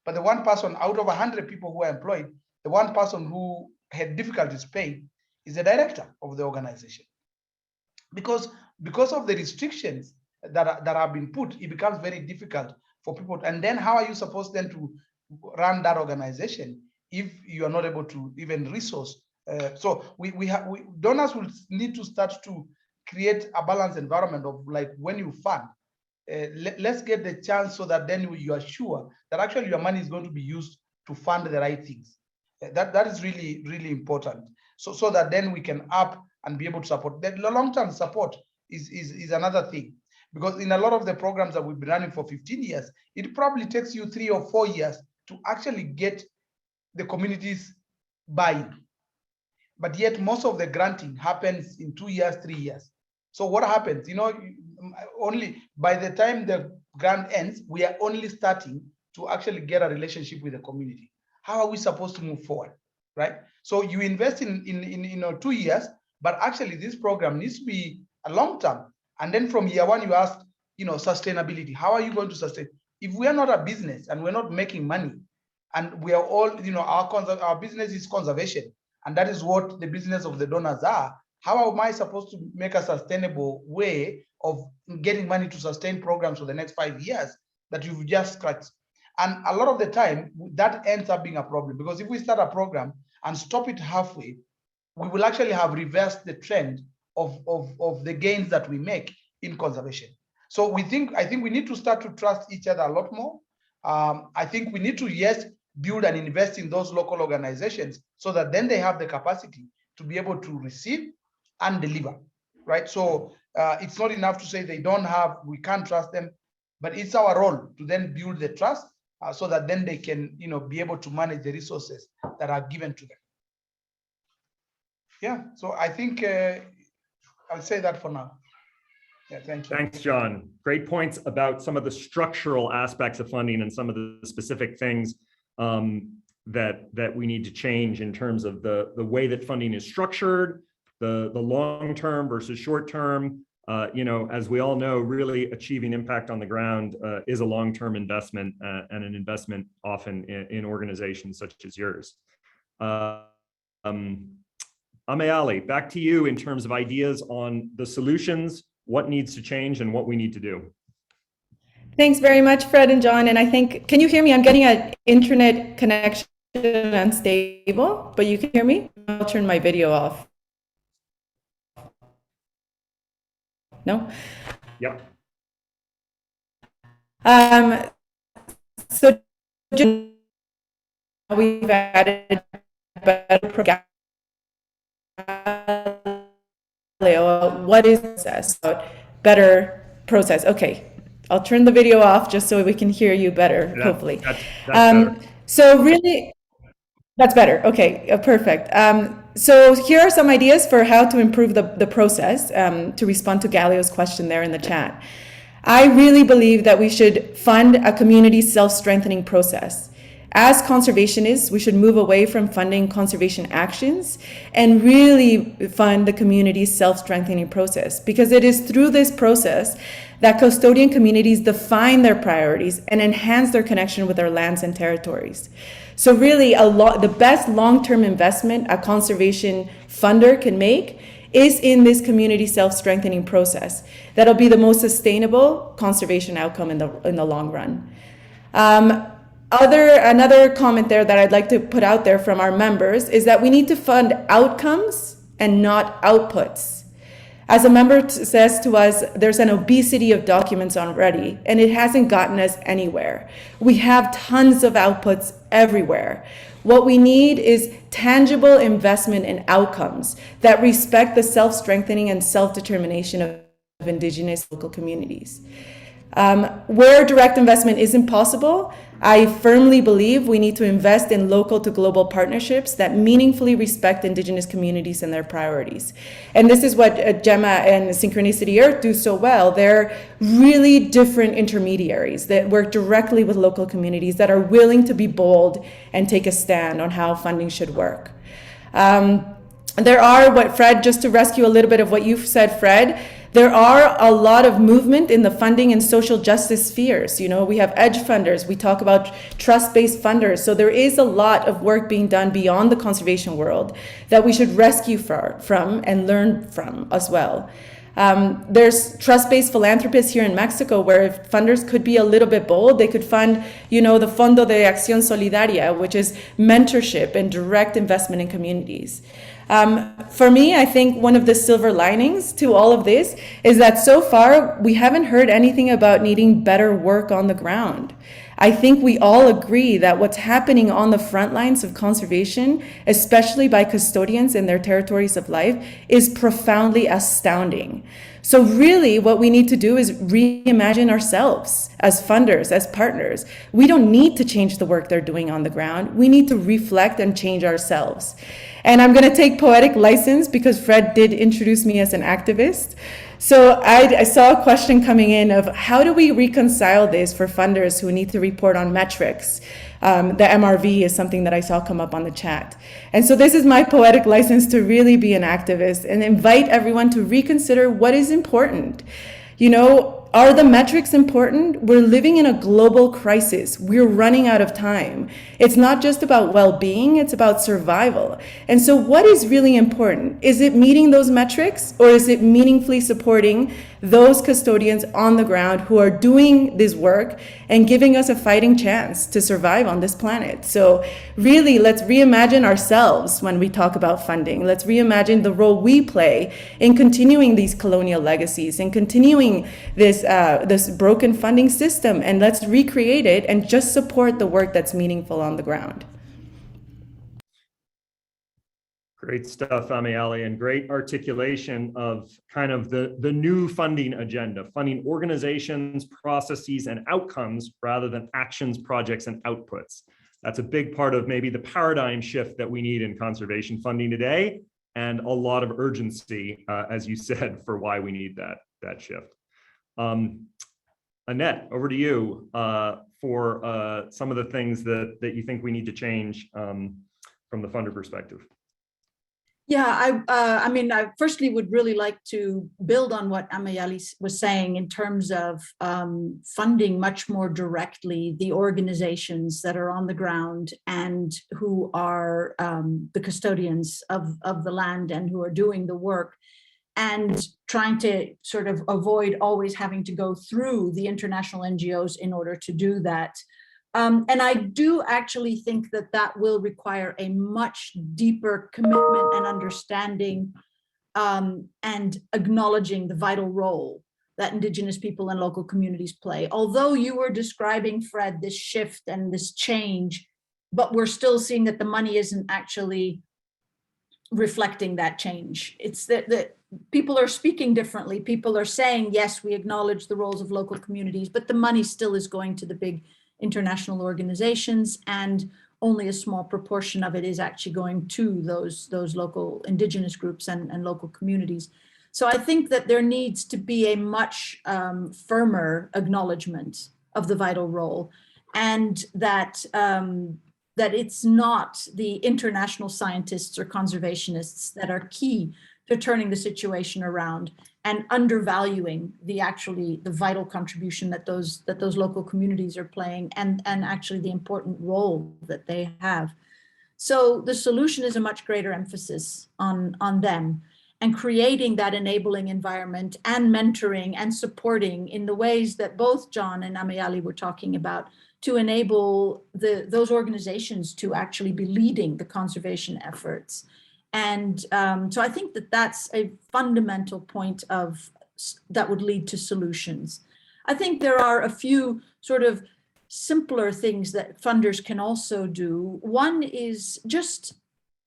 But the one person out of 100 people who are employed, the one person who had difficulties paying is the director of the organization. Because of the restrictions that have been put, it becomes very difficult for people. And then how are you supposed then to run that organization if you are not able to even resource? So donors will need to start to create a balanced environment of, like, when you fund, let's get the chance so that then you are sure that actually your money is going to be used to fund the right things. That is really, really important. So that then we can up and be able to support. The long-term support is another thing, because in a lot of the programs that we've been running for 15 years, it probably takes you 3 or 4 years to actually get the communities buy-in. But yet most of the granting happens in 2 years, 3 years. So what happens? Only by the time the grant ends, we are only starting to actually get a relationship with the community. How are we supposed to move forward, right? So you invest in 2 years, but actually this program needs to be a long term. And then from year one, you ask, sustainability. How are you going to sustain? If we are not a business and we're not making money, and we are all, our business is conservation, and that is what the business of the donors are. How am I supposed to make a sustainable way of getting money to sustain programs for the next 5 years that you've just scratched? And a lot of the time, that ends up being a problem, because if we start a program and stop it halfway, we will actually have reversed the trend of the gains that we make in conservation. So I think we need to start to trust each other a lot more. I think we need to, yes, build and invest in those local organizations so that then they have the capacity to be able to receive and deliver, right? So it's not enough to say we can't trust them, but it's our role to then build the trust so that then they can, be able to manage the resources that are given to them. Yeah, so I think I'll say that for now. Yeah, thank you. Thanks, John. Great points about some of the structural aspects of funding and some of the specific things that we need to change in terms of the way that funding is structured, the long-term versus short-term. As we all know, really achieving impact on the ground is a long-term investment and an investment often in organizations such as yours. Ameyali, back to you in terms of ideas on the solutions, what needs to change and what we need to do. Thanks very much, Fred and John. And I think, can you hear me? I'm getting an internet connection unstable, but you can hear me? I'll turn my video off. No? Yep. So we've added better what is this? Better process. Okay, I'll turn the video off just so we can hear you better, hopefully. That's better. So really, that's better. Okay, perfect. So here are some ideas for how to improve the process to respond to Galio's question there in the chat. I really believe that we should fund a community self-strengthening process. As conservationists, we should move away from funding conservation actions and really fund the community's self-strengthening process, because it is through this process that custodian communities define their priorities and enhance their connection with their lands and territories. So really, the best long-term investment a conservation funder can make is in this community self-strengthening process. That'll be the most sustainable conservation outcome in the long run. Another comment there that I'd like to put out there from our members is that we need to fund outcomes and not outputs. As a member says to us, there's an obesity of documents already, and it hasn't gotten us anywhere. We have tons of outputs everywhere. What we need is tangible investment in outcomes that respect the self-strengthening and self-determination of Indigenous local communities. Where direct investment isn't possible, I firmly believe we need to invest in local to global partnerships that meaningfully respect Indigenous communities and their priorities. And this is what Gemma and Synchronicity Earth do so well. They're really different intermediaries that work directly with local communities that are willing to be bold and take a stand on how funding should work. There are, just to rescue a little bit of what you've said, Fred, there are a lot of movement in the funding and social justice spheres. We have edge funders. We talk about trust-based funders. So there is a lot of work being done beyond the conservation world that we should rescue from and learn from as well. There's trust-based philanthropists here in Mexico where if funders could be a little bit bold, they could fund, the Fondo de Acción Solidaria, which is mentorship and direct investment in communities. For me, I think one of the silver linings to all of this is that so far we haven't heard anything about needing better work on the ground. I think we all agree that what's happening on the front lines of conservation, especially by custodians in their territories of life, is profoundly astounding. So really what we need to do is reimagine ourselves as funders, as partners. We don't need to change the work they're doing on the ground. We need to reflect and change ourselves. And I'm going to take poetic license because Fred did introduce me as an activist. So I saw a question coming in of how do we reconcile this for funders who need to report on metrics? The MRV is something that I saw come up on the chat. And so this is my poetic license to really be an activist and invite everyone to reconsider what is important. Are the metrics important? We're living in a global crisis. We're running out of time. It's not just about well-being, it's about survival. And so what is really important? Is it meeting those metrics or is it meaningfully supporting those custodians on the ground who are doing this work and giving us a fighting chance to survive on this planet. So really, let's reimagine ourselves when we talk about funding. Let's reimagine the role we play in continuing these colonial legacies and continuing this, this broken funding system, and let's recreate it and just support the work that's meaningful on the ground. Great stuff, Ameyali, and great articulation of kind of the new funding agenda, funding organizations, processes, and outcomes rather than actions, projects, and outputs. That's a big part of maybe the paradigm shift that we need in conservation funding today, and a lot of urgency, as you said, for why we need that shift. Annette, over to you for some of the things that you think we need to change from the funder perspective. Yeah, I mean, I firstly would really like to build on what Ameyali was saying in terms of funding much more directly the organizations that are on the ground and who are the custodians of the land and who are doing the work, and trying to sort of avoid always having to go through the international NGOs in order to do that. And I do actually think that that will require a much deeper commitment and understanding and acknowledging the vital role that Indigenous people and local communities play. Although you were describing, Fred, this shift and this change, but we're still seeing that the money isn't actually reflecting that change. It's that people are speaking differently. People are saying, yes, we acknowledge the roles of local communities, but the money still is going to the big international organizations, and only a small proportion of it is actually going to those local Indigenous groups and local communities. So I think that there needs to be a much firmer acknowledgement of the vital role, and that that it's not the international scientists or conservationists that are key to turning the situation around and undervaluing the vital contribution that those local communities are playing, and actually the important role that they have. So the solution is a much greater emphasis on them, and creating that enabling environment and mentoring and supporting in the ways that both John and Ameyali were talking about, to enable those organizations to actually be leading the conservation efforts. And so I think that that's a fundamental point that would lead to solutions. I think there are a few sort of simpler things that funders can also do. One is just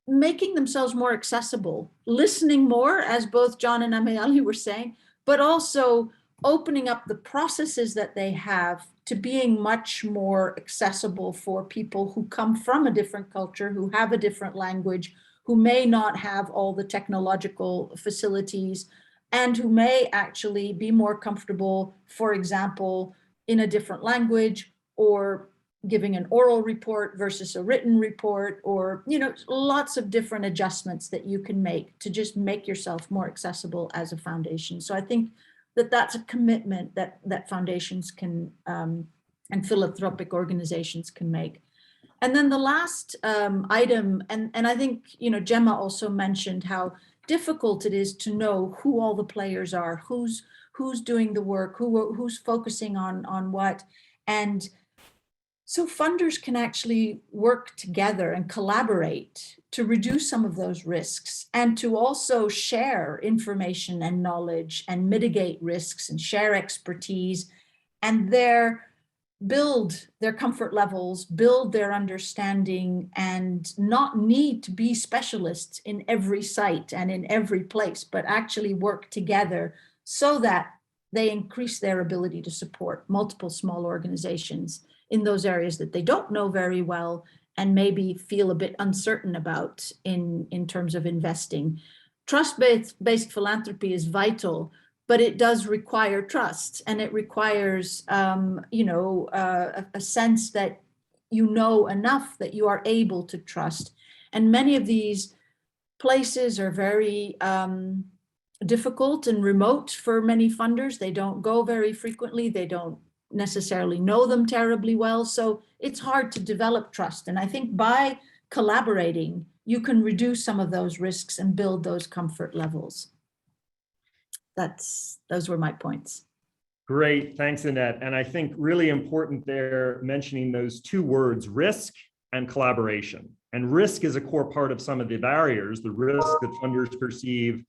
making themselves more accessible, listening more, as both John and Ameyali were saying, but also opening up the processes that they have to being much more accessible for people who come from a different culture, who have a different language, who may not have all the technological facilities, and who may actually be more comfortable, for example, in a different language, or giving an oral report versus a written report, or, you know, lots of different adjustments that you can make to just make yourself more accessible as a foundation. So I think that that's a commitment that foundations can and philanthropic organizations can make. And then the last item, and I think, you know, Gemma also mentioned how difficult it is to know who all the players are, who's doing the work, who's focusing on what. And so funders can actually work together and collaborate to reduce some of those risks, and to also share information and knowledge and mitigate risks and share expertise, and build their comfort levels, build their understanding, and not need to be specialists in every site and in every place, but actually work together so that they increase their ability to support multiple small organizations in those areas that they don't know very well and maybe feel a bit uncertain about in terms of investing. Trust-based philanthropy is vital, but it does require trust, and it requires, a sense that you know enough that you are able to trust. And many of these places are very difficult and remote for many funders. They don't go very frequently. They don't necessarily know them terribly well. So it's hard to develop trust. And I think by collaborating, you can reduce some of those risks and build those comfort levels. those were my points. Great, thanks, Annette. And I think really important there, mentioning those two words, risk and collaboration. And risk is a core part of some of the barriers, the risk that funders perceive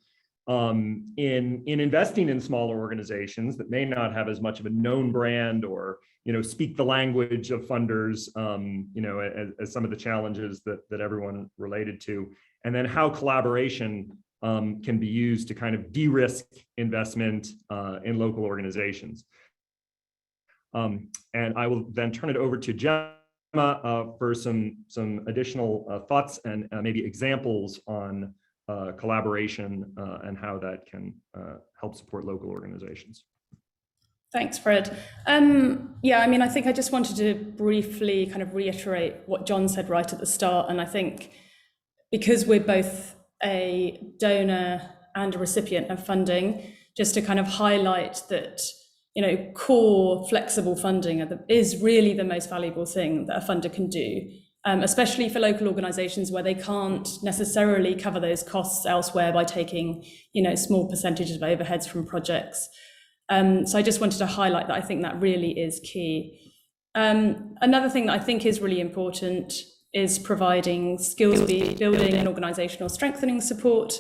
in investing in smaller organizations that may not have as much of a known brand or speak the language of funders, as some of the challenges that everyone related to, and then how collaboration can be used to kind of de-risk investment in local organizations. And I will then turn it over to Gemma for some additional thoughts and maybe examples on collaboration and how that can help support local organizations. Thanks, Fred. Yeah, I mean, I think I just wanted to briefly kind of reiterate what John said right at the start. And I think because we're both a donor and a recipient of funding, just to kind of highlight that, core flexible funding is really the most valuable thing that a funder can do. Especially for local organizations where they can't necessarily cover those costs elsewhere by taking, small percentages of overheads from projects. So I just wanted to highlight that I think that really is key. Another thing that I think is really important is providing skills building and organizational strengthening support.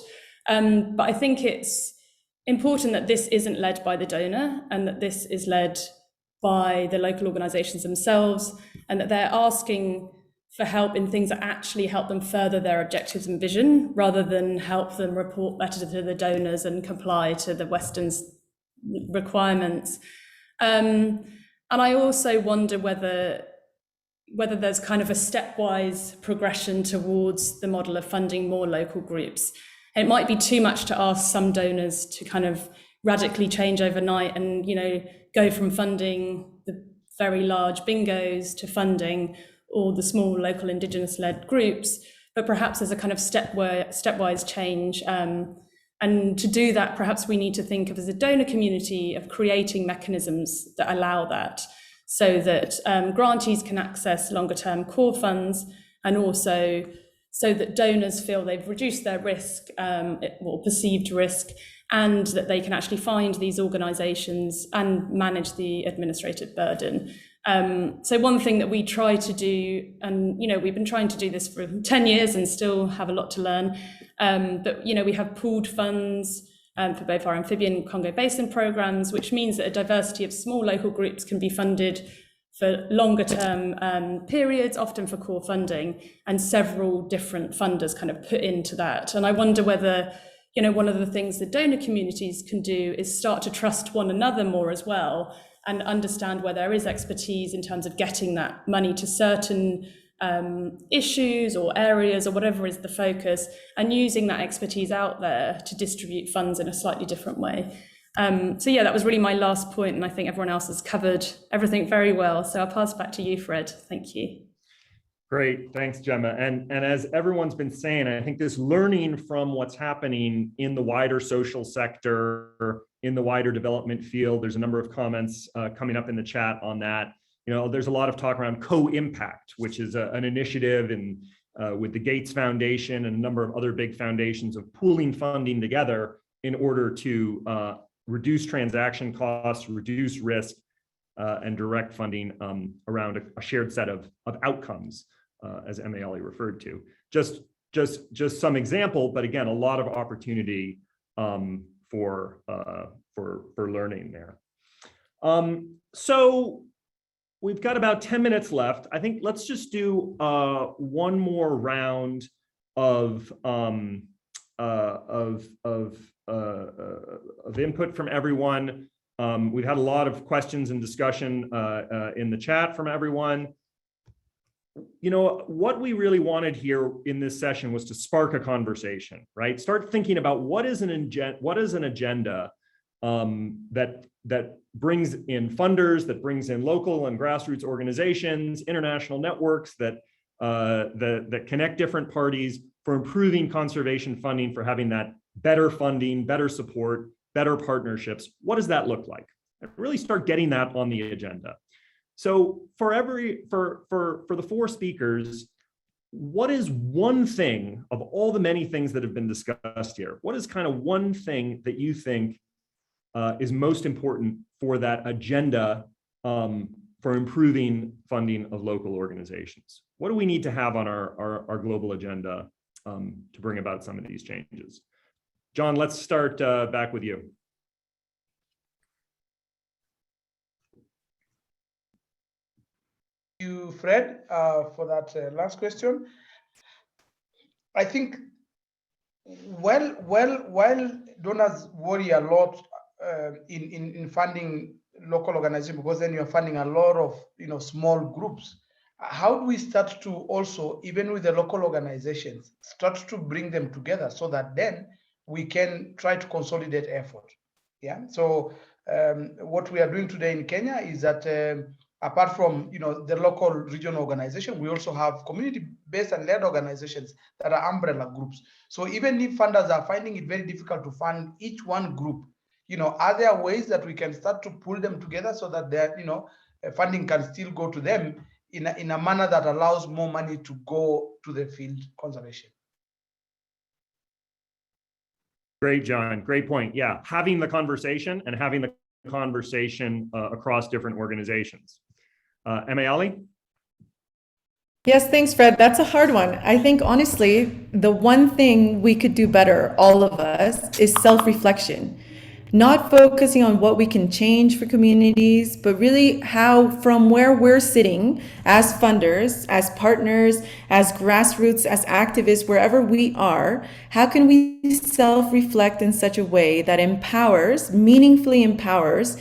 But I think it's important that this isn't led by the donor and that this is led by the local organizations themselves, and that they're asking for help in things that actually help them further their objectives and vision, rather than help them report better to the donors and comply to the Western's requirements. And I also wonder whether there's kind of a stepwise progression towards the model of funding more local groups. It might be too much to ask some donors to kind of radically change overnight and, go from funding the very large bingos to funding all the small local Indigenous-led groups, but perhaps there's a kind of stepwise change. And to do that, perhaps we need to think of as a donor community of creating mechanisms that allow that, so that grantees can access longer-term core funds, and also so that donors feel they've reduced their risk or perceived risk, and that they can actually find these organisations and manage the administrative burden. So one thing that we try to do, and we've been trying to do this for 10 years and still have a lot to learn, but we have pooled funds for both our amphibian and Congo Basin programs, which means that a diversity of small local groups can be funded for longer term periods, often for core funding, and several different funders kind of put into that. And I wonder whether one of the things that donor communities can do is start to trust one another more as well, and understand where there is expertise in terms of getting that money to certain issues or areas or whatever is the focus, and using that expertise out there to distribute funds in a slightly different way. So yeah, that was really my last point, and I think everyone else has covered everything very well. So I'll pass back to you, Fred. Thank you. Great, thanks, Gemma. And as everyone's been saying, I think this learning from what's happening in the wider social sector, in the wider development field, there's a number of comments coming up in the chat on that. There's a lot of talk around co-impact, which is an initiative with the Gates Foundation and a number of other big foundations of pooling funding together in order to reduce transaction costs, reduce risk, and direct funding around a shared set of outcomes, as Ameyali referred to. Just some example, but again, a lot of opportunity for learning there. So we've got about 10 minutes left. I think let's just do one more round of input from everyone. We've had a lot of questions and discussion in the chat from everyone. What we really wanted here in this session was to spark a conversation, right? Start thinking about what is an agenda that brings in funders, that brings in local and grassroots organizations, international networks that connect different parties for improving conservation funding, for having that better funding, better support, better partnerships. What does that look like? And really start getting that on the agenda. So for the four speakers, what is one thing of all the many things that have been discussed here? What is kind of one thing that you think is most important for that agenda for improving funding of local organizations? What do we need to have on our global agenda to bring about some of these changes? John, let's start back with you. Thank you, Fred, for that last question. I think while donors worry a lot in funding local organizations, because then you're funding a lot of small groups, how do we start to also, even with the local organizations, start to bring them together so that then we can try to consolidate effort? Yeah. So what we are doing today in Kenya is that apart from the local regional organization, we also have community-based and led organizations that are umbrella groups. So even if funders are finding it very difficult to fund each one group, are there ways that we can start to pull them together so that their funding can still go to them in a manner that allows more money to go to the field conservation? Great, John. Great point. Yeah, having the conversation and having the conversation across different organizations. Ameyali? Yes, thanks, Fred. That's a hard one. I think, honestly, the one thing we could do better, all of us, is self-reflection. Not focusing on what we can change for communities, but really how, from where we're sitting as funders, as partners, as grassroots, as activists, wherever we are, how can we self-reflect in such a way that meaningfully empowers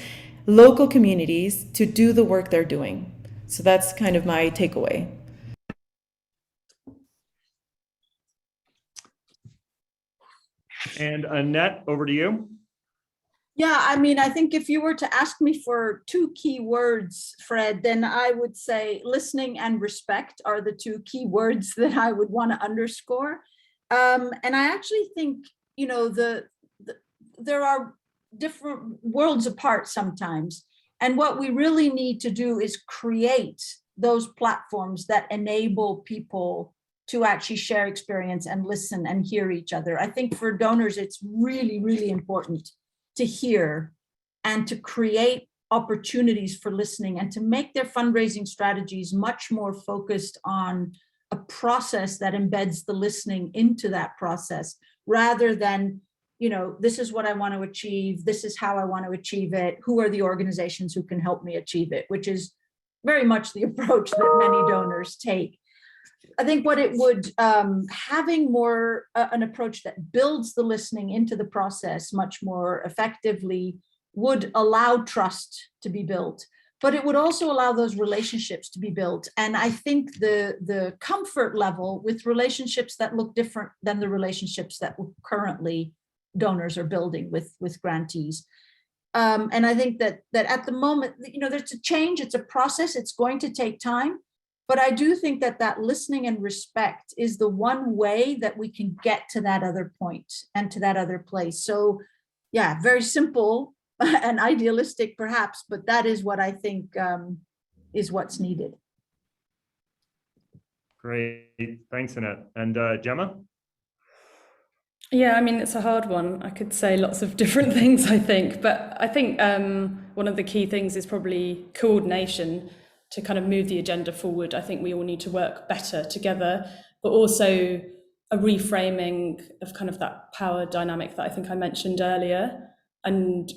local communities to do the work they're doing? So that's kind of my takeaway. And Annette, over to you. Yeah, I mean, I think if you were to ask me for two key words, Fred, then I would say listening and respect are the two key words that I would want to underscore. And I actually think, there are different worlds apart sometimes. And what we really need to do is create those platforms that enable people to actually share experience and listen and hear each other. I think for donors, it's really, really important to hear and to create opportunities for listening and to make their fundraising strategies much more focused on a process that embeds the listening into that process, rather than, this is what I want to achieve, this is how I want to achieve it, who are the organizations who can help me achieve it, which is very much the approach that many donors take. I think what it would, having more an approach that builds the listening into the process much more effectively would allow trust to be built, but it would also allow those relationships to be built. And I think the comfort level with relationships that look different than the relationships that currently donors are building with grantees. And I think that at the moment, there's a change, it's a process, it's going to take time. But I do think that listening and respect is the one way that we can get to that other point and to that other place. So yeah, very simple and idealistic perhaps, but that is what I think is what's needed. Great, thanks Annette. And Gemma? Yeah, I mean, it's a hard one. I could say lots of different things, I think, but I think one of the key things is probably coordination to kind of move the agenda forward. I think we all need to work better together, but also a reframing of kind of that power dynamic that I think I mentioned earlier. And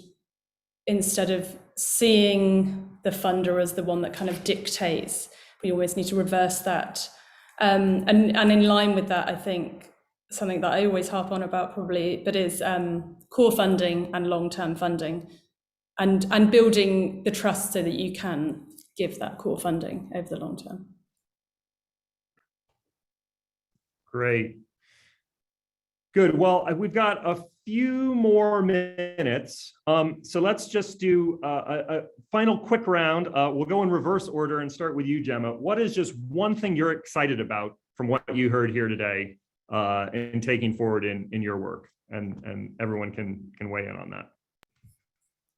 instead of seeing the funder as the one that kind of dictates, we always need to reverse that. And in line with that, I think something that I always harp on about probably, but is core funding and long-term funding, and building the trust so that you can give that core funding over the long term. Great. Good. Well, we've got a few more minutes. So let's just do a final quick round. We'll go in reverse order and start with you, Gemma. What is just one thing you're excited about from what you heard here today and taking forward in your work? And everyone can weigh in on that.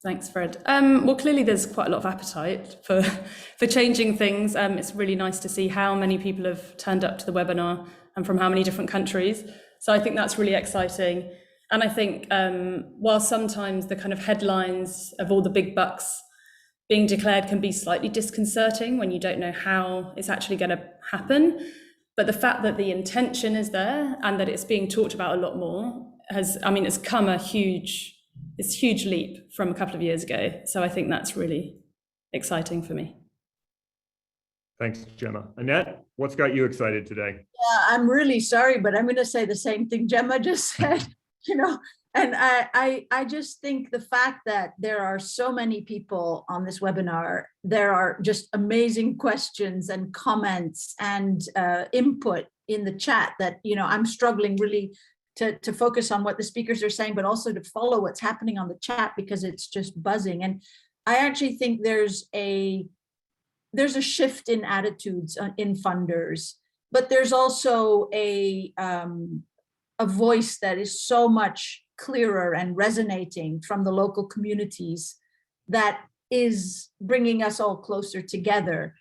Thanks, Fred. Well, clearly there's quite a lot of appetite for changing things. It's really nice to see how many people have turned up to the webinar and from how many different countries. So I think that's really exciting. And I think while sometimes the kind of headlines of all the big bucks being declared can be slightly disconcerting when you don't know how it's actually going to happen, but the fact that the intention is there and that it's being talked about a lot more it's come a huge leap from a couple of years ago. So I think that's really exciting for me. Thanks, Gemma. Annette, what's got you excited today? Yeah, I'm really sorry, but I'm going to say the same thing Gemma just said, and I just think the fact that there are so many people on this webinar, there are just amazing questions and comments and input in the chat that, I'm struggling really to focus on what the speakers are saying, but also to follow what's happening on the chat because it's just buzzing. And I actually think there's a shift in attitudes in funders, but there's also a voice that is so much clearer and resonating from the local communities that is bringing us all closer together.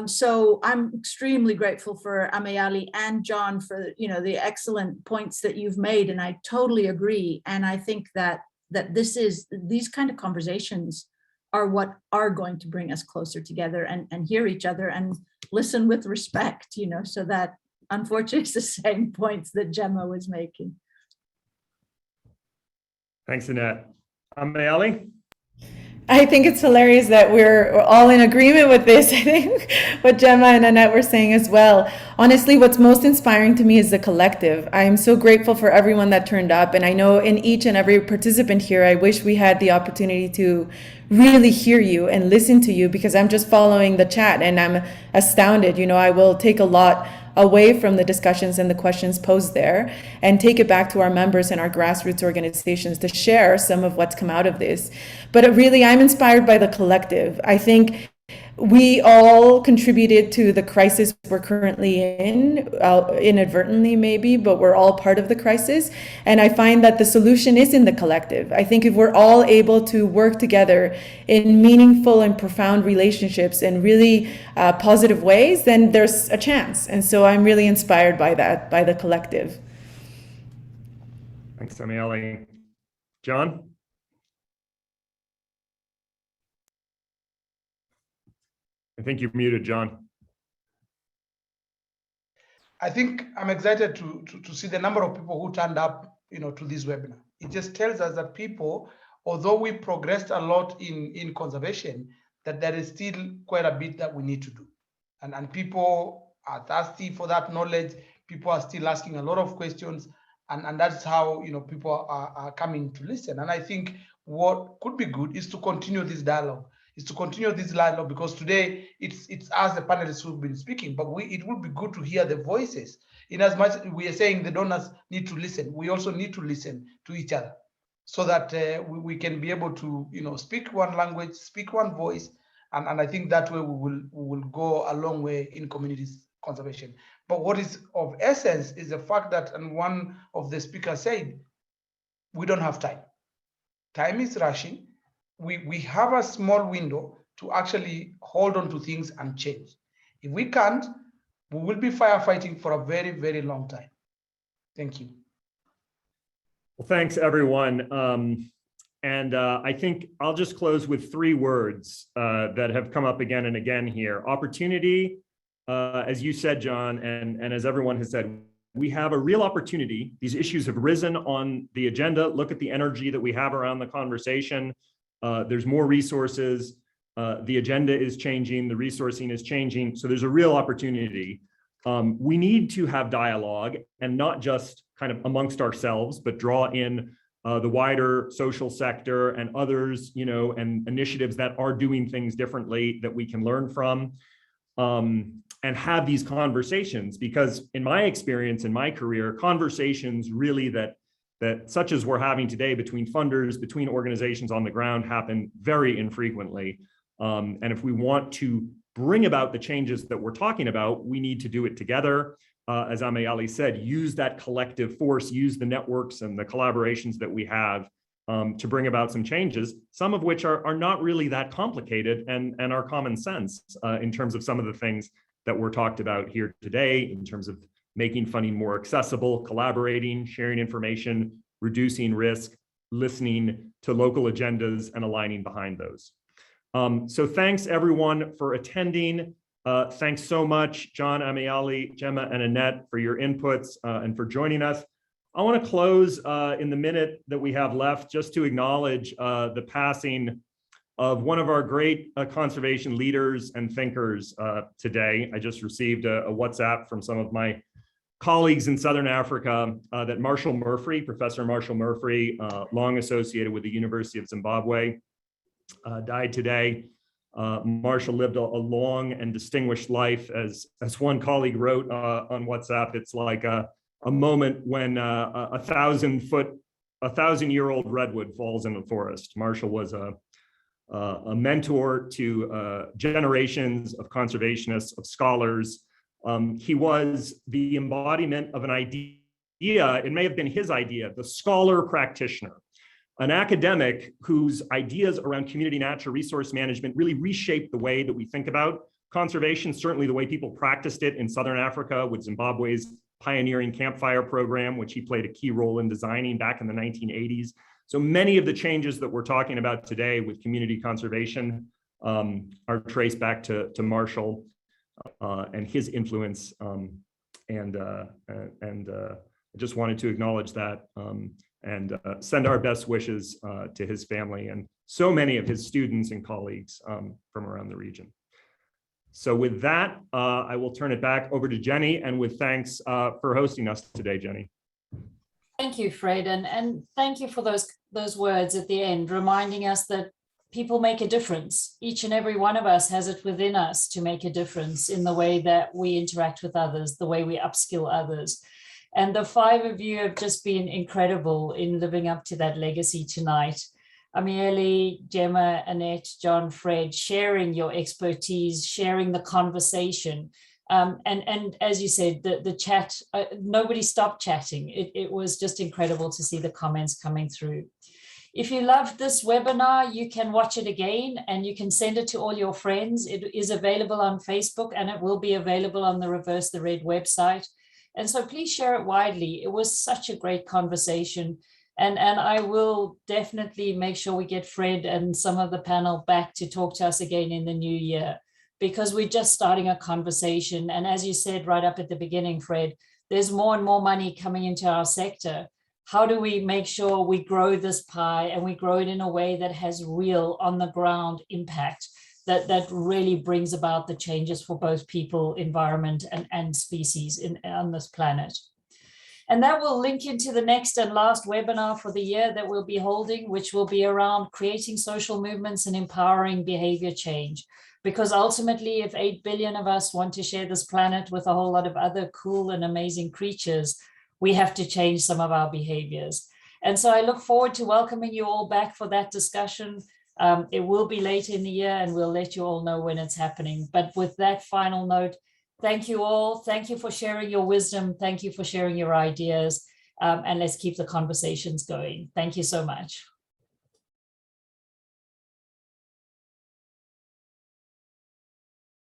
So I'm extremely grateful for Ameyali and John for the excellent points that you've made, and I totally agree. And I think that these kind of conversations are what are going to bring us closer together and hear each other and listen with respect, so that unfortunately it's the same points that Gemma was making. Thanks, Annette. Ameyali? I think it's hilarious that we're all in agreement with this. I think what Gemma and Annette were saying as well. Honestly, what's most inspiring to me is the collective. I am so grateful for everyone that turned up. And I know in each and every participant here, I wish we had the opportunity to really hear you and listen to you, because I'm just following the chat and I'm astounded. I will take a lot away from the discussions and the questions posed there and take it back to our members and our grassroots organizations to share some of what's come out of this. But really, I'm inspired by the collective. I think we all contributed to the crisis we're currently in, inadvertently maybe, but we're all part of the crisis. And I find that the solution is in the collective. I think if we're all able to work together in meaningful and profound relationships in really positive ways, then there's a chance. And so I'm really inspired by that, by the collective. Thanks, Ameyali. John? I think you're muted, John. I think I'm excited to see the number of people who turned up, to this webinar. It just tells us that people, although we progressed a lot in conservation, that there is still quite a bit that we need to do. And people are thirsty for that knowledge. People are still asking a lot of questions. And that's how, people are coming to listen. And I think what could be good is to continue this dialogue. Because today it's us, the panelists, who've been speaking, but it would be good to hear the voices. In as much as we are saying the donors need to listen, we also need to listen to each other, so that we can be able to, speak one language, speak one voice, and I think that way we will go a long way in communities conservation. But what is of essence is the fact that, and one of the speakers said, we don't have time. Time is rushing. We have a small window to actually hold on to things and change. If we can't, we will be firefighting for a very, very long time. Thank you. Well, thanks, everyone. I think I'll just close with 3 words that have come up again and again here. Opportunity, as you said, John, and as everyone has said, we have a real opportunity. These issues have risen on the agenda. Look at the energy that we have around the conversation. There's more resources, the agenda is changing, the resourcing is changing, so there's a real opportunity. We need to have dialogue, and not just kind of amongst ourselves, but draw in the wider social sector and others, and initiatives that are doing things differently that we can learn from, and have these conversations. Because in my experience, in my career, conversations really that such as we're having today between funders, between organizations on the ground, happen very infrequently. And if we want to bring about the changes that we're talking about, we need to do it together. As Ameyali said, use that collective force, use the networks and the collaborations that we have to bring about some changes, some of which are not really that complicated and are common sense in terms of some of the things that were talked about here today, in terms of making funding more accessible, collaborating, sharing information, reducing risk, listening to local agendas, and aligning behind those. So thanks everyone for attending. Thanks so much, John, Ameyali, Gemma, and Annette for your inputs and for joining us. I want to close in the minute that we have left just to acknowledge the passing of one of our great conservation leaders and thinkers today. I just received a WhatsApp from some of my colleagues in Southern Africa that Marshall Murphy, Professor Marshall Murphy, long associated with the University of Zimbabwe, died today. Marshall lived a long and distinguished life. As one colleague wrote on WhatsApp, it's like a moment when a 1,000-year-old redwood falls in the forest. Marshall was a mentor to generations of conservationists, of scholars. He was the embodiment of an idea. It may have been his idea, the scholar practitioner, an academic whose ideas around community natural resource management really reshaped the way that we think about conservation, certainly the way people practiced it in Southern Africa with Zimbabwe's pioneering campfire program, which he played a key role in designing back in the 1980s. So many of the changes that we're talking about today with community conservation are traced back to Marshall and his influence. I just wanted to acknowledge that and send our best wishes to his family and so many of his students and colleagues from around the region. So with that, I will turn it back over to Jenny, and with thanks for hosting us today, Jenny. Thank you, Fred, and thank you for those words at the end, reminding us that people make a difference. Each and every one of us has it within us to make a difference in the way that we interact with others, the way we upskill others. And the five of you have just been incredible in living up to that legacy tonight. Ameyali, Gemma, Annette, John, Fred, sharing your expertise, sharing the conversation. And as you said, the chat, nobody stopped chatting. It was just incredible to see the comments coming through. If you loved this webinar, you can watch it again and you can send it to all your friends. It is available on Facebook and it will be available on the Reverse the Red website. And so please share it widely. It was such a great conversation. And I will definitely make sure we get Fred and some of the panel back to talk to us again in the new year, because we're just starting a conversation. And as you said right up at the beginning, Fred, there's more and more money coming into our sector. How do we make sure we grow this pie and we grow it in a way that has real on the ground impact that really brings about the changes for both people, environment, and species on this planet? And that will link into the next and last webinar for the year that we'll be holding, which will be around creating social movements and empowering behavior change. Because ultimately, if 8 billion of us want to share this planet with a whole lot of other cool and amazing creatures, we have to change some of our behaviors. And so I look forward to welcoming you all back for that discussion. It will be later in the year and we'll let you all know when it's happening. But with that final note, thank you all. Thank you for sharing your wisdom. Thank you for sharing your ideas. And let's keep the conversations going. Thank you so much.